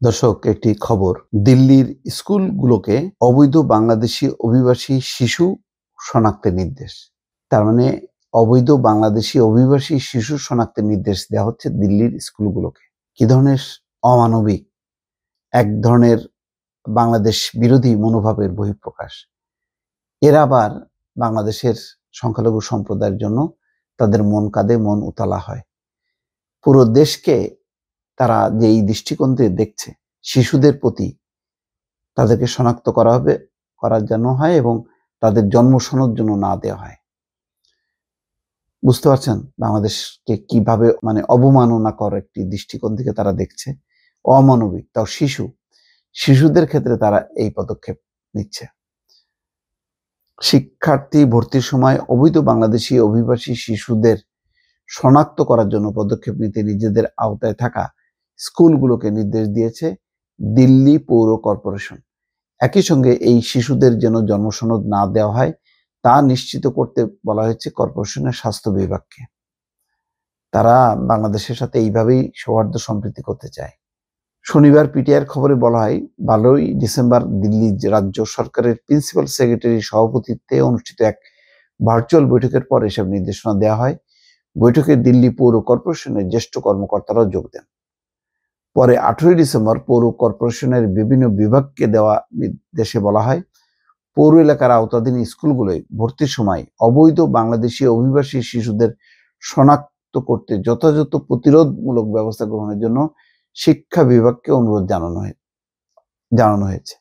দর্শক, একটি খবর। দিল্লির স্কুলগুলোকে অবৈধ বাংলাদেশি অভিবাসী শিশু শনাক্তের নির্দেশ। তার মানে অবৈধ বাংলাদেশি অভিবাসী শিশু শনাক্তের নির্দেশ দেওয়া হচ্ছে দিল্লির স্কুলগুলোকে। কি ধরনের অমানবিক, এক ধরনের বাংলাদেশ বিরোধী মনোভাবের বহিঃপ্রকাশ। এরা আবার বাংলাদেশের সংখ্যালঘু সম্প্রদায়ের জন্য তাদের মন কাঁদে, মন উতলা হয়। পুরো দেশকে তারা যে এই দৃষ্টিকোণ দিয়ে দেখছে, শিশুদের প্রতি তাদেরকে শনাক্ত করার জন্য হয় এবং তাদের জন্ম সনদ জন্য না দেওয়া হয়। বুঝতে পারছেন বাংলাদেশকে কিভাবে অবমাননাকর একটি দৃষ্টিকোণ থেকে তারা দেখছে, অমানবিক। তাও শিশুদের ক্ষেত্রে তারা এই পদক্ষেপ নিচ্ছে। শিক্ষার্থী ভর্তির সময় অবৈধ বাংলাদেশি অভিবাসী শিশুদের শনাক্ত করার জন্য পদক্ষেপ নিতে নিজেদের আওতায় থাকা স্কুলগুলোকে নির্দেশ দিয়েছে দিল্লি পৌর কর্পোরেশন। একই সঙ্গে এই শিশুদের যেন জন্মসনদ না দেওয়া হয় তা নিশ্চিত করতে বলা হয়েছে কর্পোরেশনের স্বাস্থ্য বিভাগকে। তারা বাংলাদেশের সাথে এইভাবেই সৌহার্দ্য সম্প্রীতি করতে চায়। শনিবার পিটিআইয়ের খবরে বলা হয়, 12ই ডিসেম্বর দিল্লি রাজ্য সরকারের প্রিন্সিপাল সেক্রেটারির সভাপতিত্বে অনুষ্ঠিত এক ভার্চুয়াল বৈঠকের পর এসব নির্দেশনা দেওয়া হয়। বৈঠকে দিল্লি পৌর কর্পোরেশনের জ্যেষ্ঠ কর্মকর্তারাও যোগ দেন। পরে 18ই ডিসেম্বর পৌর কর্পোরেশনের বিভিন্ন বিভাগকে দেওয়া নির্দেশে বলা হয়, পৌর এলাকার আওতাধীন স্কুলগুলোয় ভর্তির সময় অবৈধ বাংলাদেশি অভিবাসী শিশুদের শনাক্ত করতে যথাযথ প্রতিরোধমূলক ব্যবস্থা গ্রহণের জন্য শিক্ষা বিভাগকে অনুরোধ জানানো হয়েছে।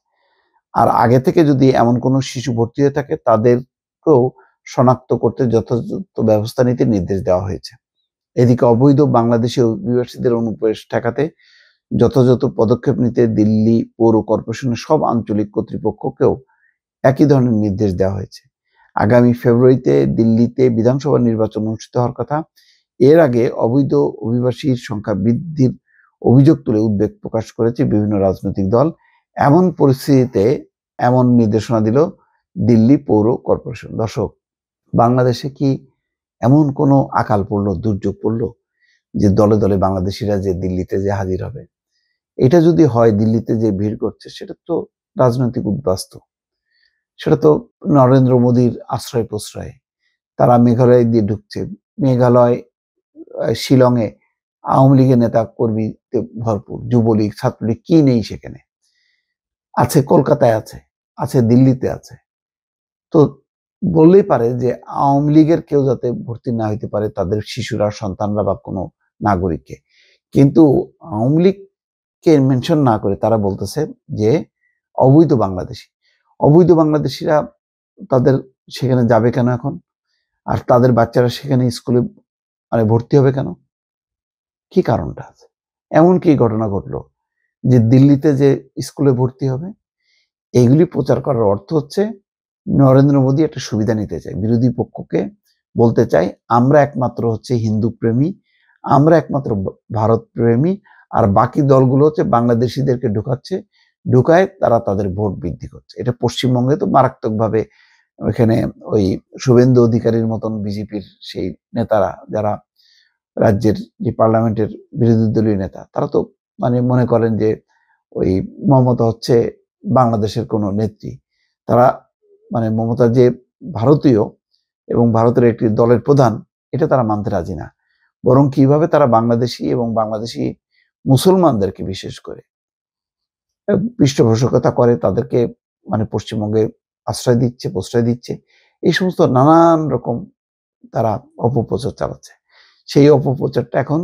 আর আগে থেকে যদি এমন কোনো শিশু ভর্তি হয়ে থাকে তাদেরকেও শনাক্ত করতে যথাযথ ব্যবস্থা নিতে নির্দেশ দেওয়া হয়েছে। এদিকে অবৈধ বাংলাদেশি অভিবাসীদের অনুপ্রবেশ ঠেকাতে যথাযথ পদক্ষেপ নিতে দিল্লি পৌর কর্পোরেশনের সব আঞ্চলিক কর্তৃপক্ষকেও একই ধরনের নির্দেশ দেওয়া হয়েছে। আগামী ফেব্রুয়ারিতে দিল্লিতে বিধানসভা নির্বাচন অনুষ্ঠিত হওয়ার কথা। এর আগে অবৈধ অভিবাসীর সংখ্যা বৃদ্ধির অভিযোগ তুলে উদ্বেগ প্রকাশ করেছে বিভিন্ন রাজনৈতিক দল। এমন পরিস্থিতিতে এমন নির্দেশনা দিল দিল্লি পৌর কর্পোরেশন। দর্শক, বাংলাদেশে কি এমন কোনো আকাল পড়লো, দুর্যোগ পড়লো যে দলে দলে বাংলাদেশিরা যে দিল্লিতে যে হাজির হবে? এটা যদি হয়, দিল্লিতে যে ভিড় করছে, সেটা তো রাজনৈতিক উদ্বাস্তু। সেটা তো নরেন্দ্র মোদীর আশ্রয় প্রশ্রয়ে তারা মেঘালয় দিয়ে ঢুকছে। মেঘালয়, শিলংয়ে আওয়ামী লীগের নেতা কর্মীতে ভরপুর, যুবলীগ, ছাত্রলীগ, কি নেই সেখানে? আছে, কলকাতায় আছে, দিল্লিতে আছে। তো বললেই পারে যে আওয়ামী লীগের কেউ যাতে ভর্তি না হইতে পারে, তাদের শিশুরা, সন্তানরা বা কোনো নাগরিককে। কিন্তু আওয়ামী লীগকে মেনশন না করে তারা বলতেছে যে অবৈধ বাংলাদেশিরা তাদের সেখানে যাবে কেন এখন? আর তাদের বাচ্চারা সেখানে স্কুলে ভর্তি হবে কেন? কি কারণটা আছে? এমন কি ঘটনা ঘটলো যে দিল্লিতে যে স্কুলে ভর্তি হবে? এইগুলি প্রচার করার অর্থ হচ্ছে নরেন্দ্র মোদী একটা সুবিধা নিতে চায়, বিরোধী পক্ষকে বলতে চায় আমরা একমাত্র হচ্ছে হিন্দু প্রেমী, আমরা একমাত্র ভারত প্রেমী, আর বাকি দলগুলো হচ্ছে বাংলাদেশিদেরকে ঢুকায় তারা তাদের ভোট বৃদ্ধি করছে। এটা পশ্চিমবঙ্গে তো মারাত্মকভাবে, ওইখানে ওই শুভেন্দু অধিকারীর মতন বিজেপির সেই নেতারা, যারা রাজ্যের যে পার্লামেন্টের বিরোধী দলীয় নেতা, তারা তো মনে করেন যে ওই মমতা হচ্ছে বাংলাদেশের কোনো নেত্রী। তারা মমতা যে ভারতীয় এবং ভারতের একটি দলের প্রধান, এটা তারা মানতে রাজি না। বরং কিভাবে তারা বাংলাদেশি এবং বাংলাদেশি মুসলমানদেরকে বিশেষ করে পৃষ্ঠপোষকতা করে, তাদেরকে পশ্চিমবঙ্গে প্রশ্রয় দিচ্ছে। এই সমস্ত নানান রকম তারা অপপ্রচার চালাচ্ছে। সেই অপপ্রচারটা এখন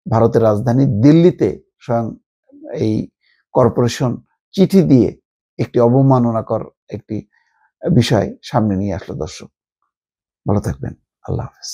ভারতের রাজধানী দিল্লিতে স্বয়ং এই কর্পোরেশন চিঠি দিয়ে একটি অবমাননাকর একটি বিষয় সামনে নিয়ে আসলো। দর্শক, ভালো থাকবেন। আল্লাহ হাফেজ।